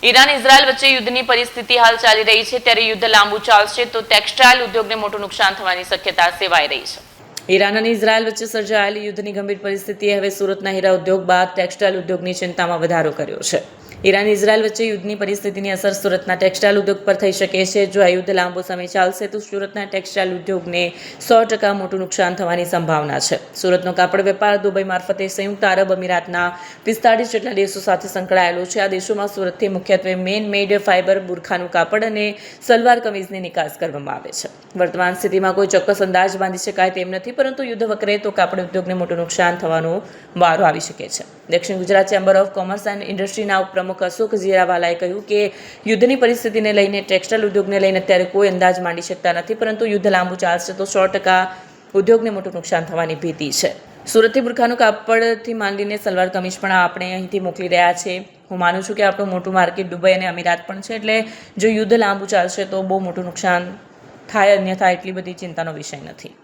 Iran Israel વચ્ચે યુદ્ધની પરિસ્થિતિ હાલ ચાલી રહી છે, ત્યારે યુદ્ધ લાંબુ ચાલશે તો ટેક્સટાઇલ ઉદ્યોગને મોટું નુકસાન થવાની શક્યતા સેવાઈ રહી છે. ઈરાન અને ઇઝરાયલ વચ્ચે સર્જાયેલી યુદ્ધની ગંભીર પરિસ્થિતિએ હવે સુરતના હીરા ઉદ્યોગ બાદ ટેક્સટાઇલ ઉદ્યોગની ચિંતામાં વધારો કર્યો છે. ઈરાન ઇઝરાયલ વચ્ચે યુદ્ધની પરિસ્થિતિની અસર સુરતના ટેક્સટાઇલ ઉદ્યોગ પર થઈ શકે છે. જો આ યુદ્ધ લાંબો સમય ચાલશે તો સુરતના ટેક્સટાઇલ ઉદ્યોગને 100% મોટું નુકસાન થવાની સંભાવના છે. સુરતનો કાપડ વેપાર દુબઈ મારફતે સંયુક્ત આરબ અમીરાતના 45 જેટલા દેશો સાથે સંકળાયેલો છે. આ દેશોમાં સુરતથી મુખ્યત્વે મેન મેડ ફાઇબર, બુરખાનું કાપડ અને સલવાર કમીઝની નિકાસ કરવામાં આવે છે. વર્તમાન સ્થિતિમાં કોઈ ચોક્કસ અંદાજ બાંધી શકાય તેમ નથી, પરંતુ યુદ્ધ વકરે તો કાપડ ઉદ્યોગને મોટું નુકસાન થવાનો વારો આવી શકે છે. દક્ષિણ Gujarat chamber of commerce and ઇન્ડસ્ટ્રીના ઉપપ્રમુખ અશોક જીરાવાલાએ કહ્યું કે યુદ્ધની પરિસ્થિતિને લઈને ટેક્સટાઇલ ઉદ્યોગને લઈને અત્યારે કોઈ અંદાજ માંડી શકતા નથી, પરંતુ યુદ્ધ લાંબુ ચાલશે તો 100% ઉદ્યોગને મોટું નુકસાન થવાની ભીતિ છે. સુરતથી બુરખાનું કાપડથી માંડીને સલવાર કમીઝ પણ આપણે અહીંથી મોકલી રહ્યા છે. હું માનું છું કે આપણું મોટું માર્કેટ દુબઈ અને અમીરાત પણ છે, એટલે જો યુદ્ધ લાંબુ ચાલશે તો બહુ મોટું નુકસાન થાય, અન્યથા એટલી બધી ચિંતાનો વિષય નથી.